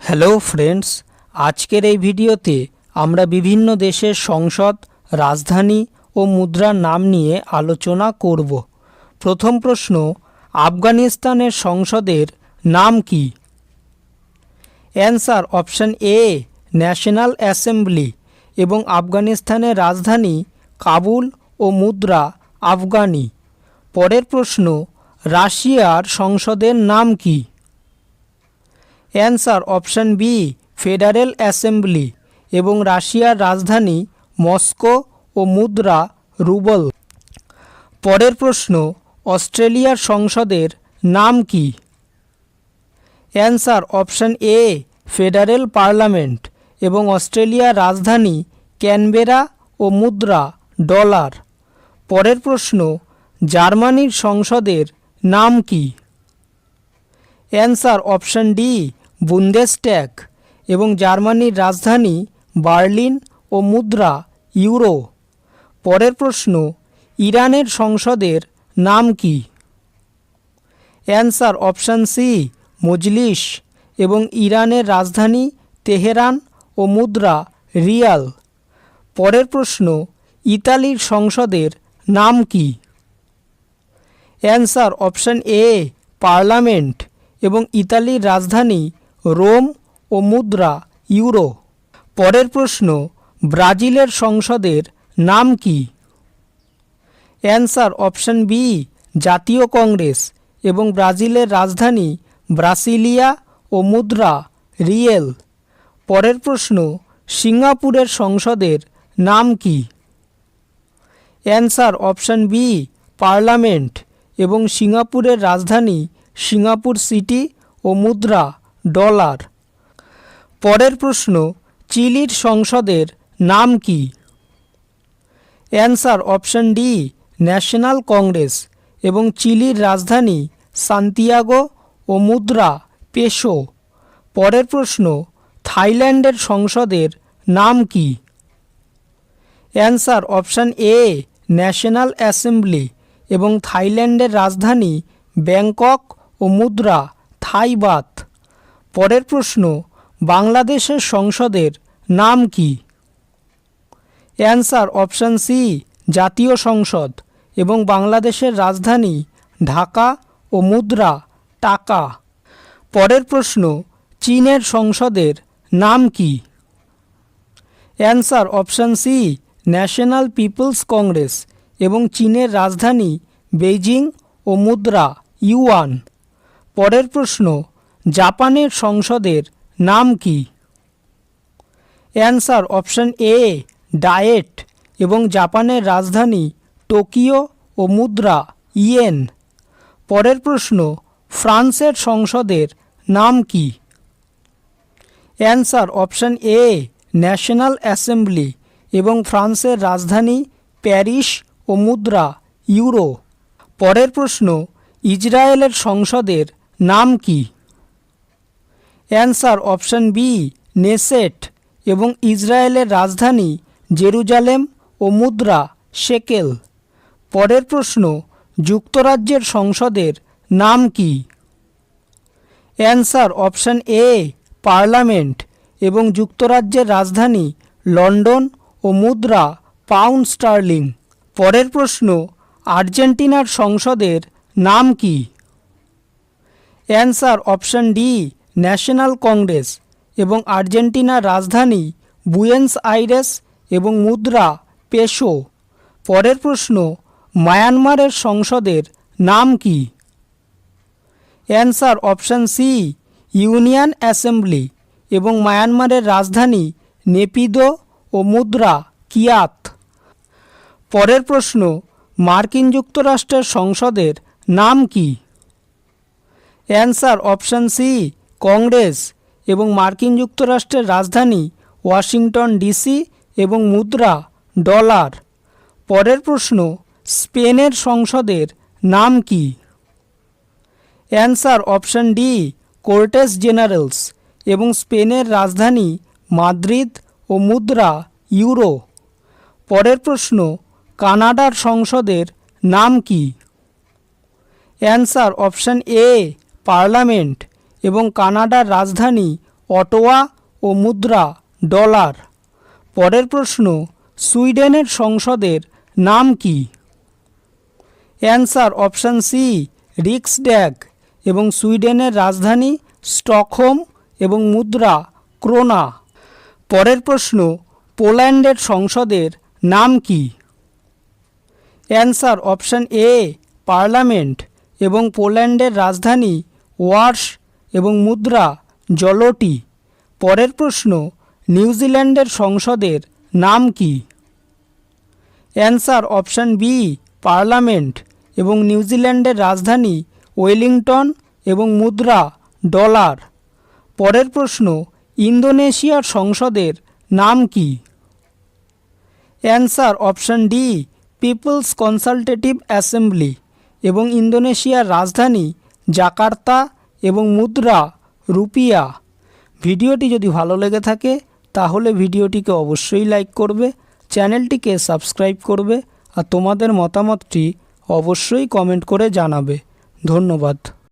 Hello friends, আজকের এই ভিডিওতে আমরা বিভিন্ন দেশের সংসদ, রাজধানী ও মুদ্রার নাম নিয়ে আলোচনা করব। প্রথম প্রশ্ন, আফগানিস্তানের সংসদের নাম কি? Answer option a national assembly এবং আফগানিস্তানের রাজধানী কাবুল ও মুদ্রা আফগানি। পরের প্রশ্ন, রাশিয়ার সংসদের নাম কি? Answer option B federal assembly এবং রাশিয়ার রাজধানী মস্কো ও মুদ্রা রুবল। পরের প্রশ্ন, অস্ট্রেলিয়ার সংসদের নাম কি? Answer option A federal parliament এবং অস্ট্রেলিয়ার রাজধানী ক্যানবেরা ও মুদ্রা ডলার। পরের প্রশ্ন, জার্মানির সংসদের নাম কি? অ্যান্সার অপশন ডি বুন্দেসট্যাগ এবং জার্মানির রাজধানী বার্লিন ও মুদ্রা ইউরো। পরের প্রশ্ন, ইরানের সংসদের নাম কি? অ্যান্সার অপশন সি মজলিস এবং ইরানের রাজধানী তেহরান ও মুদ্রা রিয়াল। পরের প্রশ্ন, ইতালির সংসদের নাম কি? অ্যান্সার অপশন এ পার্লামেন্ট এবং ইতালির রাজধানী রোম ও মুদ্রা ইউরো। পরের প্রশ্ন, ব্রাজিলের সংসদের নাম কি? অ্যান্সার অপশন বি জাতীয় কংগ্রেস এবং ব্রাজিলের রাজধানী ব্রাসিলিয়া ও মুদ্রা রিয়েল। পরের প্রশ্ন, সিঙ্গাপুরের সংসদের নাম কি? অ্যান্সার অপশন বি পার্লামেন্ট এবং সিঙ্গাপুরের রাজধানী সিঙ্গাপুর সিটি ও মুদ্রা ডলার। পরের প্রশ্ন, চিলির সংসদের নাম কি? Answer option D national Congress এবং চিলির রাজধানী সান্তিয়াগো ও মুদ্রা পেসো। পরের প্রশ্ন, থাইল্যান্ডের সংসদের নাম কি? Answer option a national assembly এবং থাইল্যান্ডের রাজধানী ব্যাংকক ও মুদ্রা থাই বাথ। পরের প্রশ্ন, বাংলাদেশের সংসদের নাম কি? অ্যান্সার অপশন সি জাতীয় সংসদ এবং বাংলাদেশের রাজধানী ঢাকা ও মুদ্রা টাকা। পরের প্রশ্ন, চীনের সংসদের নাম কি? Answer option C national people's congress এবং চীনের রাজধানী বেইজিং ও মুদ্রা ইউয়ান। পরের প্রশ্ন, জাপানের সংসদের নাম কি? অ্যান্সার অপশন এ ডায়েট এবং জাপানের রাজধানী টোকিও ও মুদ্রা ইয়েন। পরের প্রশ্ন, ফ্রান্সের সংসদের নাম কি? Answer option a national assembly এবং ফ্রান্সের রাজধানী প্যারিস ও মুদ্রা ইউরো। পরের প্রশ্ন, ইসরায়েলের সংসদের নাম কি? অ্যান্সার অপশন বি নেসেট এবং ইসরায়েলের রাজধানী জেরুজালেম ও মুদ্রা শেকেল। পরের প্রশ্ন, যুক্তরাজ্যের সংসদের নাম কি? অ্যান্সার অপশন এ পার্লামেন্ট এবং যুক্তরাজ্যের রাজধানী লন্ডন ও মুদ্রা পাউন্ড স্টার্লিং। পরের প্রশ্ন, আর্জেন্টিনার সংসদের নাম কি? Answer option D national Congress এবং আর্জেন্টিনার রাজধানী বুয়েন্স আইরেস এবং মুদ্রা পেসো। পরের প্রশ্ন, মায়ানমারের সংসদের নাম কি? Answer option C union assembly এবং মায়ানমারের রাজধানী নেপিদো ও মুদ্রা কিয়াত। পরের প্রশ্ন, মার্কিন যুক্তরাষ্ট্রের সংসদের নাম কি? অ্যান্সার অপশন সি কংগ্রেস এবং মার্কিন যুক্তরাষ্ট্রের রাজধানী ওয়াশিংটন ডিসি এবং মুদ্রা ডলার। পরের প্রশ্ন, স্পেনের সংসদের নাম কি? অ্যান্সার অপশন ডি কোর্টেস জেনারেলস এবং স্পেনের রাজধানী মাদ্রিদ ও মুদ্রা ইউরো। পরের প্রশ্ন, কানাডার সংসদের নাম কি? অ্যান্সার অপশন এ পার্লামেন্ট এবং কানাডার রাজধানী অটোয়া ও মুদ্রা ডলার। পরের প্রশ্ন, সুইডেনের সংসদের নাম কি? অ্যান্সার অপশান সি রিক্সড্যাগ এবং সুইডেনের রাজধানী স্টকহোম এবং মুদ্রা ক্রোনা। পরের প্রশ্ন, পোল্যান্ডের সংসদের নাম কি? অ্যান্সার অপশান এ পার্লামেন্ট এবং পোল্যান্ডের রাজধানী ওয়ার্স এবং মুদ্রা জলোটি। পরের প্রশ্ন, নিউজিল্যান্ডের সংসদের নাম কি? অ্যান্সার অপশান বি পার্লামেন্ট এবং নিউজিল্যান্ডের রাজধানী ওয়েলিংটন এবং মুদ্রা ডলার। পরের প্রশ্ন, ইন্দোনেশিয়ার সংসদের নাম কি? Answer option D people's consultative assembly এবং ইন্দোনেশিয়ার রাজধানী জাকার্তা এবং মুদ্রা রুপিয়া। ভিডিওটি যদি ভালো লেগে থাকে তাহলে ভিডিওটিকে অবশ্যই লাইক করবে, চ্যানেলটিকে সাবস্ক্রাইব করবে আর তোমাদের মতামতটি অবশ্যই কমেন্ট করে জানাবে। ধন্যবাদ।